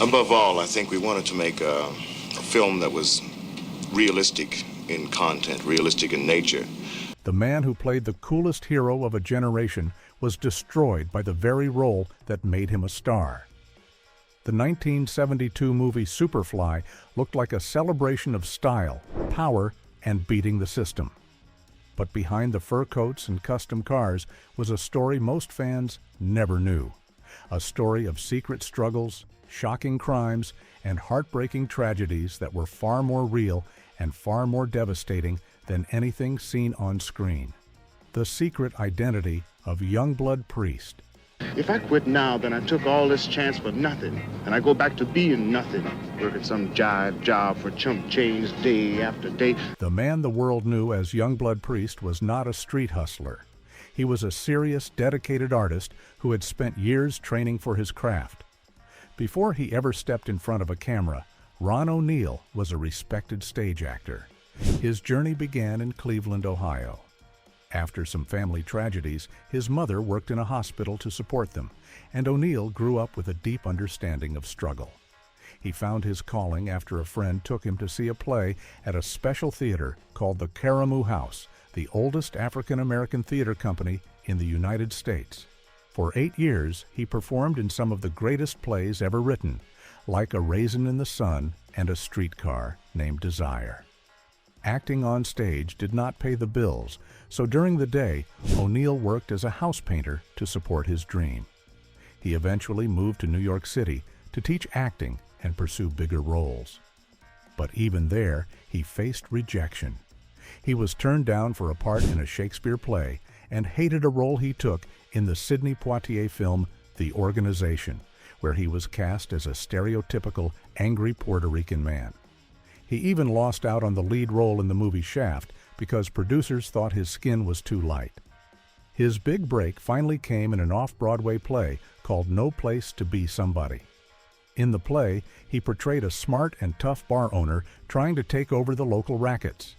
Above all, I think we wanted to make a film that was realistic in content, realistic in nature. The man who played the coolest hero of a generation was destroyed by the very role that made him a star. The 1972 movie Superfly looked like a celebration of style, power, and beating the system. But behind the fur coats and custom cars was a story most fans never knew. A story of secret struggles, shocking crimes, and heartbreaking tragedies that were far more real and far more devastating than anything seen on screen. The secret identity of Youngblood Priest. If I quit now, then I took all this chance for nothing, and I go back to being nothing, working some jive job for chump change day after day. The man the world knew as Youngblood Priest was not a street hustler. He was a serious, dedicated artist who had spent years training for his craft. Before he ever stepped in front of a camera, Ron O'Neal was a respected stage actor. His journey began in Cleveland, Ohio. After some family tragedies, his mother worked in a hospital to support them, and O'Neal grew up with a deep understanding of struggle. He found his calling after a friend took him to see a play at a special theater called the Karamu House, the oldest African-American theater company in the United States. For 8 years, he performed in some of the greatest plays ever written, like A Raisin in the Sun and A Streetcar Named Desire. Acting on stage did not pay the bills, so during the day, O'Neal worked as a house painter to support his dream. He eventually moved to New York City to teach acting and pursue bigger roles. But even there, he faced rejection. He was turned down for a part in a Shakespeare play and hated a role he took in the Sidney Poitier film The Organization, where he was cast as a stereotypical angry Puerto Rican man. He even lost out on the lead role in the movie Shaft because producers thought his skin was too light. His big break finally came in an off-Broadway play called No Place to Be Somebody. In the play, he portrayed a smart and tough bar owner trying to take over the local rackets.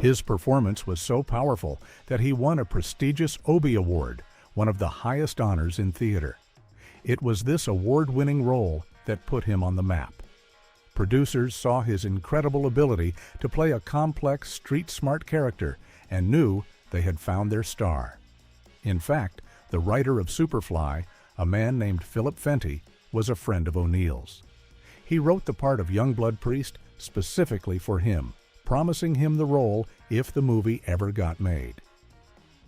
His performance was so powerful that he won a prestigious Obie Award, one of the highest honors in theater. It was this award-winning role that put him on the map. Producers saw his incredible ability to play a complex, street-smart character and knew they had found their star. In fact, the writer of Superfly, a man named Philip Fenty, was a friend of O'Neal's. He wrote the part of Youngblood Priest specifically for him, promising him the role if the movie ever got made.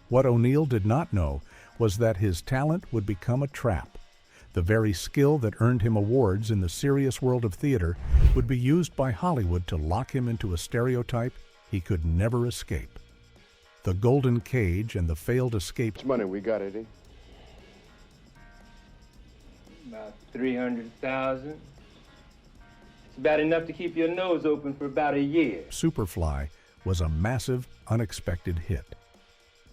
What O'Neal did not know was that his talent would become a trap. The very skill that earned him awards in the serious world of theater would be used by Hollywood to lock him into a stereotype he could never escape. The golden cage and the failed escape. How much money we got, Eddie? About 300,000. It's about enough to keep your nose open for about a year. Superfly was a massive, unexpected hit.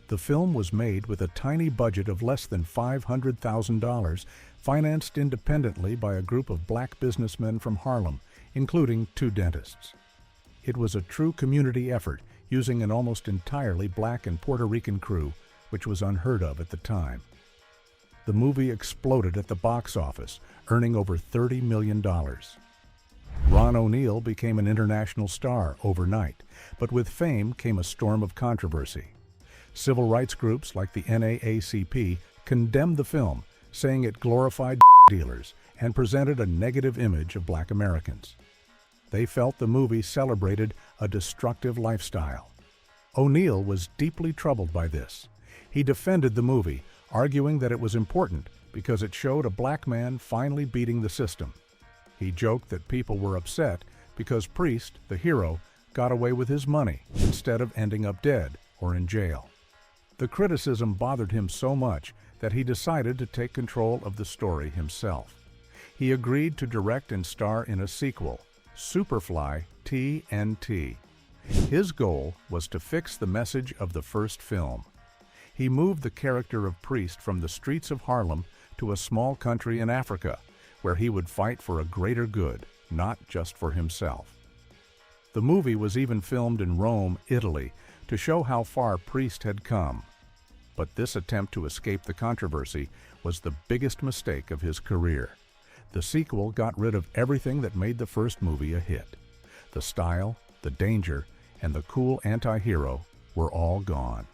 The film was made with a tiny budget of less than $500,000, financed independently by a group of black businessmen from Harlem, including 2 dentists. It was a true community effort, using an almost entirely black and Puerto Rican crew, which was unheard of at the time. The movie exploded at the box office, earning over $30 million. Ron O'Neal became an international star overnight, but with fame came a storm of controversy. Civil rights groups like the NAACP condemned the film, saying it glorified dealers and presented a negative image of black Americans. They felt the movie celebrated a destructive lifestyle. O'Neal was deeply troubled by this. He defended the movie, arguing that it was important because it showed a black man finally beating the system. He joked that people were upset because Priest, the hero, got away with his money instead of ending up dead or in jail. The criticism bothered him so much that he decided to take control of the story himself. He agreed to direct and star in a sequel, Superfly TNT. His goal was to fix the message of the first film. He moved the character of Priest from the streets of Harlem to a small country in Africa, where he would fight for a greater good, not just for himself. The movie was even filmed in Rome, Italy, to show how far Priest had come. But this attempt to escape the controversy was the biggest mistake of his career. The sequel got rid of everything that made the first movie a hit. The style, the danger, and the cool anti-hero were all gone.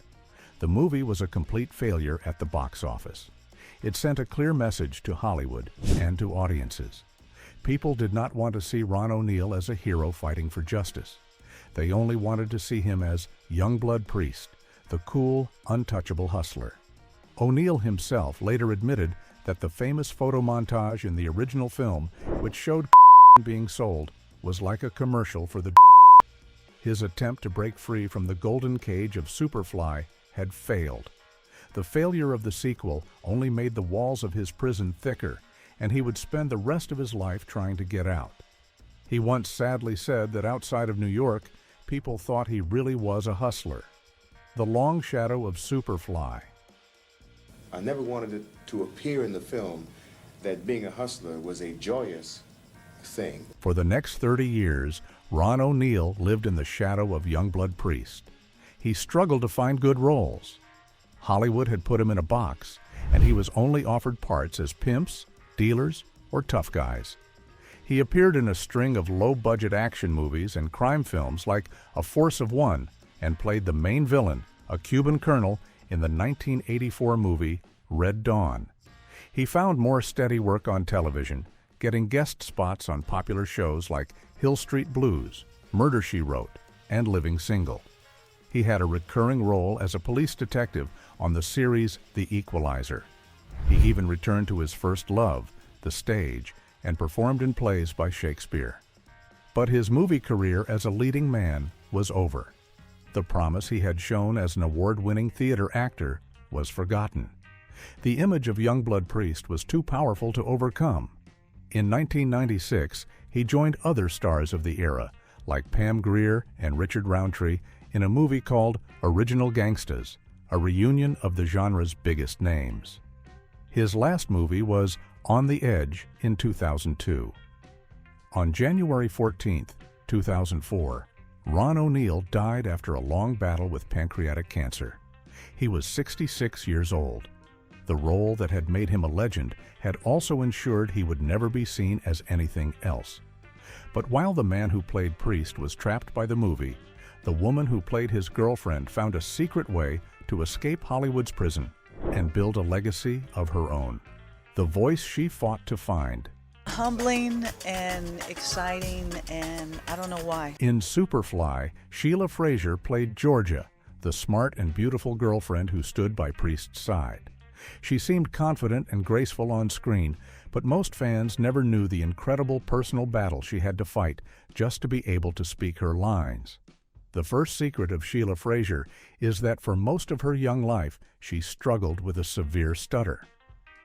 The movie was a complete failure at the box office. It sent a clear message to Hollywood and to audiences. People did not want to see Ron O'Neal as a hero fighting for justice. They only wanted to see him as Youngblood Priest, the cool, untouchable hustler. O'Neal himself later admitted that the famous photo montage in the original film, which showed being sold, was like a commercial for the. His attempt to break free from the golden cage of Superfly had failed. The failure of the sequel only made the walls of his prison thicker, and he would spend the rest of his life trying to get out. He once sadly said that outside of New York, people thought he really was a hustler. The long shadow of Superfly. I never wanted it to appear in the film that being a hustler was a joyous thing. For the next 30 years, Ron O'Neal lived in the shadow of Youngblood Priest. He struggled to find good roles. Hollywood had put him in a box, and he was only offered parts as pimps, dealers, or tough guys. He appeared in a string of low-budget action movies and crime films like A Force of One, and played the main villain, a Cuban colonel, in the 1984 movie Red Dawn. He found more steady work on television, getting guest spots on popular shows like Hill Street Blues, Murder, She Wrote, and Living Single. He had a recurring role as a police detective on the series The Equalizer. He even returned to his first love, the stage, and performed in plays by Shakespeare. But his movie career as a leading man was over. The promise he had shown as an award-winning theater actor was forgotten. The image of Youngblood Priest was too powerful to overcome. In 1996, he joined other stars of the era, like Pam Grier and Richard Roundtree, in a movie called Original Gangstas, a reunion of the genre's biggest names. His last movie was On the Edge in 2002. On January 14, 2004, Ron O'Neal died after a long battle with pancreatic cancer. He was 66 years old. The role that had made him a legend had also ensured he would never be seen as anything else. But while the man who played Priest was trapped by the movie, the woman who played his girlfriend found a secret way to escape Hollywood's prison and build a legacy of her own. The voice she fought to find. Humbling and exciting, and I don't know why. In Superfly, Sheila Fraser played Georgia, the smart and beautiful girlfriend who stood by Priest's side. She seemed confident and graceful on screen, but most fans never knew the incredible personal battle she had to fight just to be able to speak her lines. The first secret of Sheila Fraser is that for most of her young life, she struggled with a severe stutter.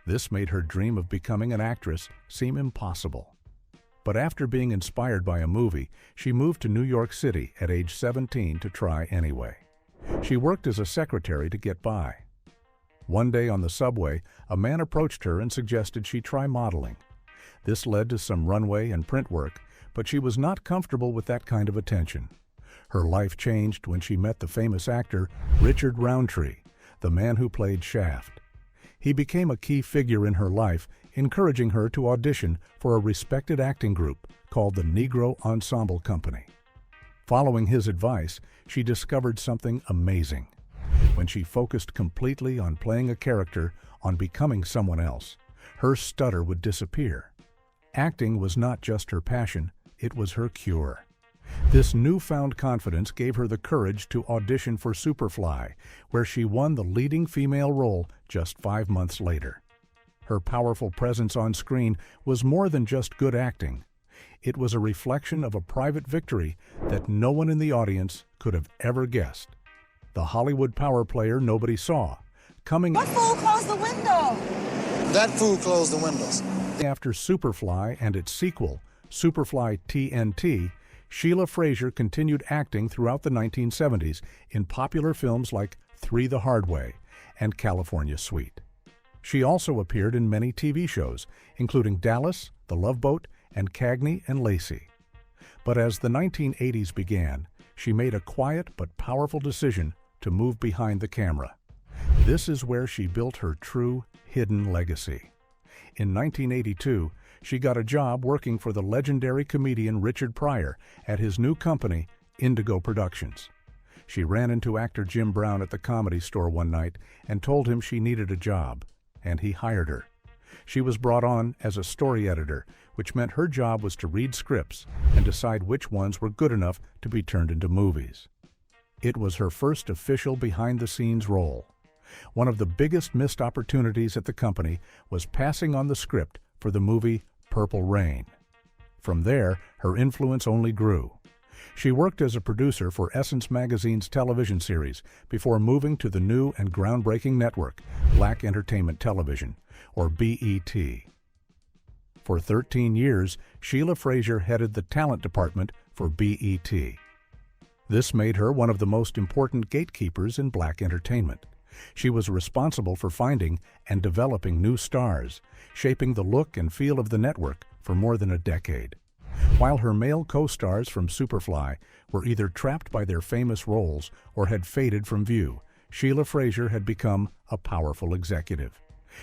This made her dream of becoming an actress seem impossible. But after being inspired by a movie, she moved to New York City at age 17 to try anyway. She worked as a secretary to get by. One day on the subway, a man approached her and suggested she try modeling. This led to some runway and print work, but she was not comfortable with that kind of attention. Her life changed when she met the famous actor Richard Roundtree, the man who played Shaft. He became a key figure in her life, encouraging her to audition for a respected acting group called the Negro Ensemble Company. Following his advice, she discovered something amazing. When she focused completely on playing a character, on becoming someone else, her stutter would disappear. Acting was not just her passion, it was her cure. This newfound confidence gave her the courage to audition for Superfly, where she won the leading female role just 5 months later. Her powerful presence on screen was more than just good acting. It was a reflection of a private victory that no one in the audience could have ever guessed. The Hollywood power player nobody saw, coming What fool closed the window? That fool closed the windows. after Superfly and its sequel, Superfly TNT, Sheila Fraser continued acting throughout the 1970s in popular films like Three the Hard Way and California Suite. She also appeared in many TV shows, including Dallas, The Love Boat, and Cagney and Lacey. But as the 1980s began, she made a quiet but powerful decision to move behind the camera. This is where she built her true, hidden legacy. In 1982, She got a job working for the legendary comedian Richard Pryor at his new company, Indigo Productions. She ran into actor Jim Brown at the Comedy Store one night and told him she needed a job, and he hired her. She was brought on as a story editor, which meant her job was to read scripts and decide which ones were good enough to be turned into movies. It was her first official behind-the-scenes role. One of the biggest missed opportunities at the company was passing on the script for the movie Purple Rain. From there, her influence only grew. She worked as a producer for Essence Magazine's television series before moving to the new and groundbreaking network, Black Entertainment Television, or BET. For 13 years, Sheila Frazier headed the talent department for BET. This made her one of the most important gatekeepers in black entertainment. She was responsible for finding and developing new stars, shaping the look and feel of the network for more than a decade. While her male co-stars from Superfly were either trapped by their famous roles or had faded from view, Sheila Frazier had become a powerful executive.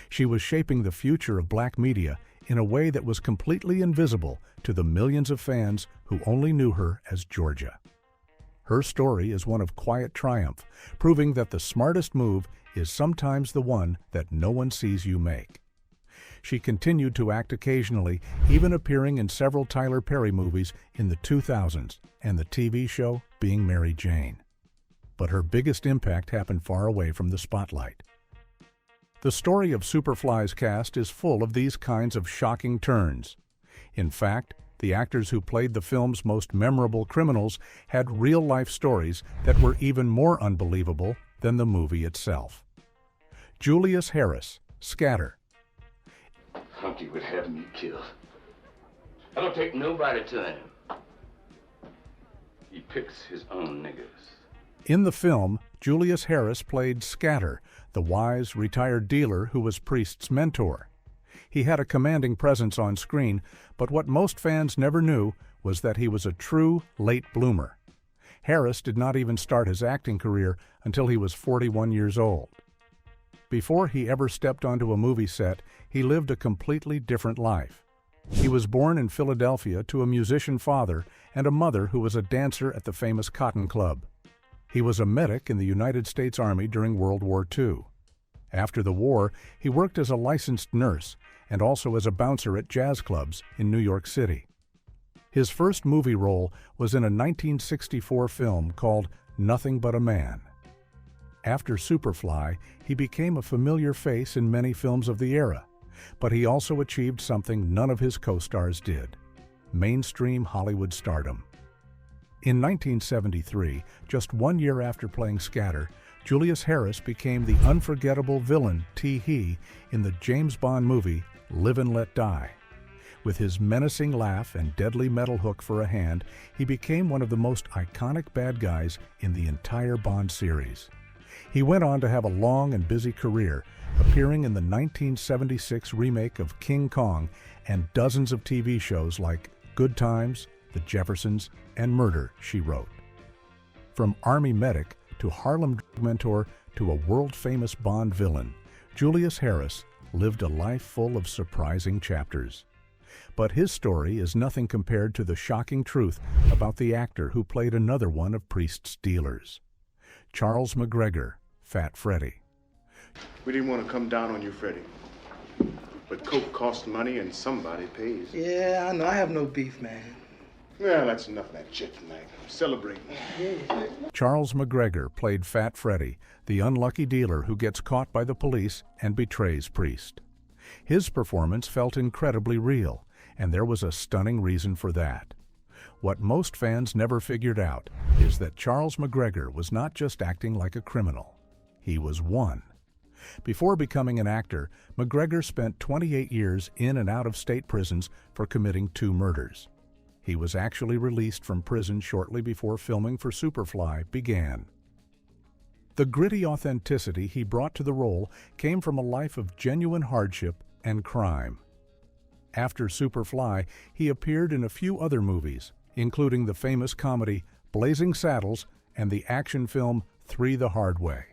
She was shaping the future of black media in a way that was completely invisible to the millions of fans who only knew her as Georgia. Her story is one of quiet triumph, proving that the smartest move is sometimes the one that no one sees you make. She continued to act occasionally, even appearing in several Tyler Perry movies in the 2000s and the TV show Being Mary Jane. But her biggest impact happened far away from the spotlight. The story of Superfly's cast is full of these kinds of shocking turns. In fact, the actors who played the film's most memorable criminals had real-life stories that were even more unbelievable than the movie itself. Julius Harris, Scatter. Humpty would have me killed. I don't take nobody to him. He picks his own niggas. In the film, Julius Harris played Scatter, the wise, retired dealer who was Priest's mentor. He had a commanding presence on screen, but what most fans never knew was that he was a true late bloomer. Harris did not even start his acting career until he was 41 years old. Before he ever stepped onto a movie set, he lived a completely different life. He was born in Philadelphia to a musician father and a mother who was a dancer at the famous Cotton Club. He was a medic in the United States Army during World War II. After the war, he worked as a licensed nurse and also as a bouncer at jazz clubs in New York City. His first movie role was in a 1964 film called Nothing But a Man. After Superfly, he became a familiar face in many films of the era, but he also achieved something none of his co-stars did: mainstream Hollywood stardom. In 1973, just 1 year after playing Scatter, Julius Harris became the unforgettable villain Tee-Hee in the James Bond movie Live and Let Die. With his menacing laugh and deadly metal hook for a hand, he became one of the most iconic bad guys in the entire Bond series. He went on to have a long and busy career, appearing in the 1976 remake of King Kong and dozens of TV shows like Good Times, The Jeffersons, and Murder, She Wrote. From Army medic to Harlem drug mentor to a world-famous Bond villain, Julius Harris lived a life full of surprising chapters. But his story is nothing compared to the shocking truth about the actor who played another one of Priest's dealers. Charles McGregor, Fat Freddy. We didn't want to come down on you, Freddie. But coke costs money and somebody pays. Yeah, I know. I have no beef, man. Well, that's enough of that shit tonight. Celebrate. Charles McGregor played Fat Freddy, the unlucky dealer who gets caught by the police and betrays Priest. His performance felt incredibly real, and there was a stunning reason for that. What most fans never figured out is that Charles McGregor was not just acting like a criminal. He was one. Before becoming an actor, McGregor spent 28 years in and out of state prisons for committing 2 murders. He was actually released from prison shortly before filming for Superfly began. The gritty authenticity he brought to the role came from a life of genuine hardship and crime. After Superfly, he appeared in a few other movies, including the famous comedy Blazing Saddles and the action film 3 the Hard Way.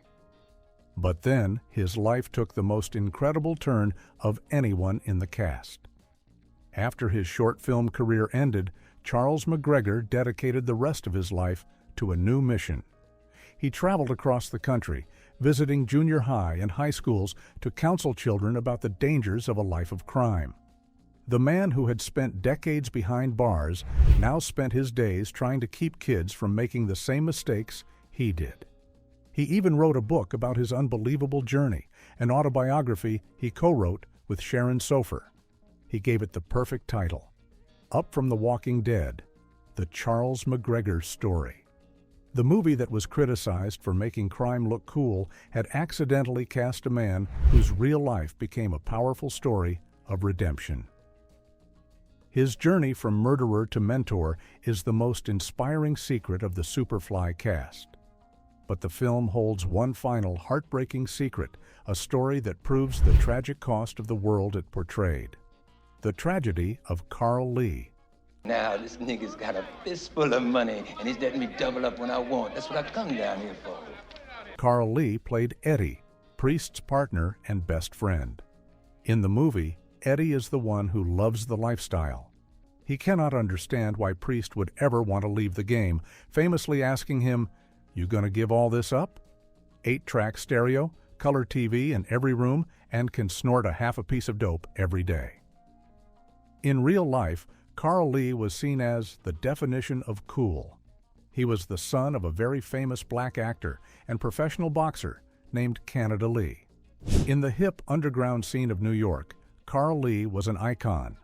But then, his life took the most incredible turn of anyone in the cast. After his short film career ended, Charles McGregor dedicated the rest of his life to a new mission. He traveled across the country, visiting junior high and high schools to counsel children about the dangers of a life of crime. The man who had spent decades behind bars now spent his days trying to keep kids from making the same mistakes he did. He even wrote a book about his unbelievable journey, an autobiography he co-wrote with Sharon Sofer. He gave it the perfect title, Up from the Walking Dead, The Charles McGregor Story. The movie that was criticized for making crime look cool had accidentally cast a man whose real life became a powerful story of redemption. His journey from murderer to mentor is the most inspiring secret of the Superfly cast. But the film holds one final heartbreaking secret, a story that proves the tragic cost of the world it portrayed. The tragedy of Carl Lee. Now, this nigga's got a fistful of money, and he's letting me double up when I want. That's what I come down here for. Carl Lee played Eddie, Priest's partner and best friend. In the movie, Eddie is the one who loves the lifestyle. He cannot understand why Priest would ever want to leave the game, famously asking him, "You gonna give all this up?" 8-track stereo, color TV in every room, and can snort a half a piece of dope every day. In real life, Carl Lee was seen as the definition of cool. He was the son of a very famous black actor and professional boxer named Canada Lee. In the hip underground scene of New York, Carl Lee was an icon.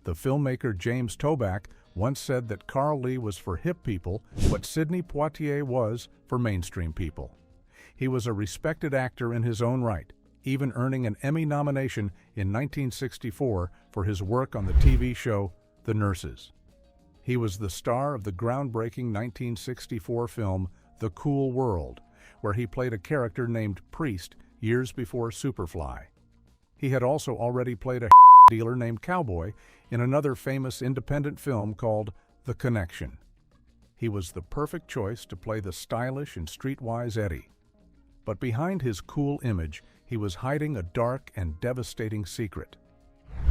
The filmmaker James Toback once said that Carl Lee was for hip people what Sidney Poitier was for mainstream people. He was a respected actor in his own right, even earning an Emmy nomination in 1964 for his work on the TV show The Nurses. He was the star of the groundbreaking 1964 film The Cool World, where he played a character named Priest years before Superfly. He had also already played a dealer named Cowboy in another famous independent film called The Connection. He was the perfect choice to play the stylish and streetwise Eddie. But behind his cool image, he was hiding a dark and devastating secret.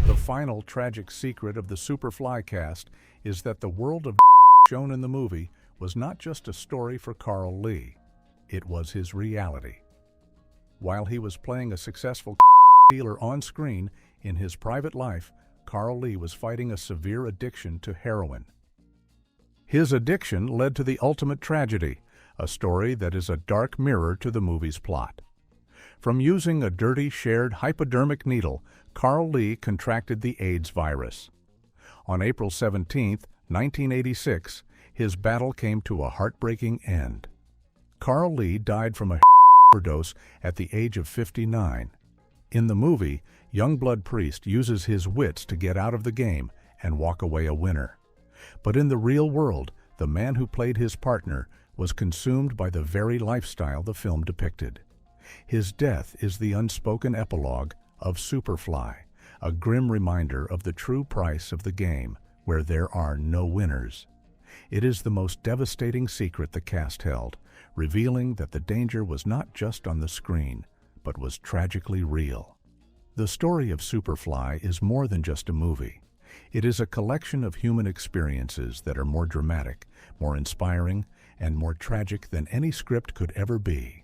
The final tragic secret of the Superfly cast is that the world of shown in the movie was not just a story for Carl Lee. It was his reality. While he was playing a successful dealer on screen, in his private life, Carl Lee was fighting a severe addiction to heroin. His addiction led to the ultimate tragedy, a story that is a dark mirror to the movie's plot. From using a dirty shared hypodermic needle, Carl Lee contracted the AIDS virus. On April 17, 1986, his battle came to a heartbreaking end. Carl Lee died from a overdose at the age of 59. In the movie, Youngblood Priest uses his wits to get out of the game and walk away a winner. But in the real world, the man who played his partner was consumed by the very lifestyle the film depicted. His death is the unspoken epilogue of Superfly, a grim reminder of the true price of the game, where there are no winners. It is the most devastating secret the cast held, revealing that the danger was not just on the screen, but was tragically real. The story of Superfly is more than just a movie. It is a collection of human experiences that are more dramatic, more inspiring, and more tragic than any script could ever be.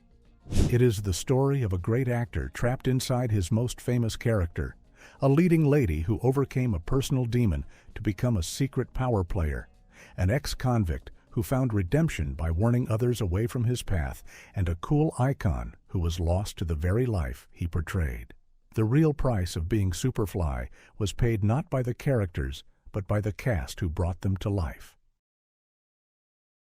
It is the story of a great actor trapped inside his most famous character, a leading lady who overcame a personal demon to become a secret power player, an ex-convict who found redemption by warning others away from his path, and a cool icon who was lost to the very life he portrayed. The real price of being Superfly was paid not by the characters, but by the cast who brought them to life.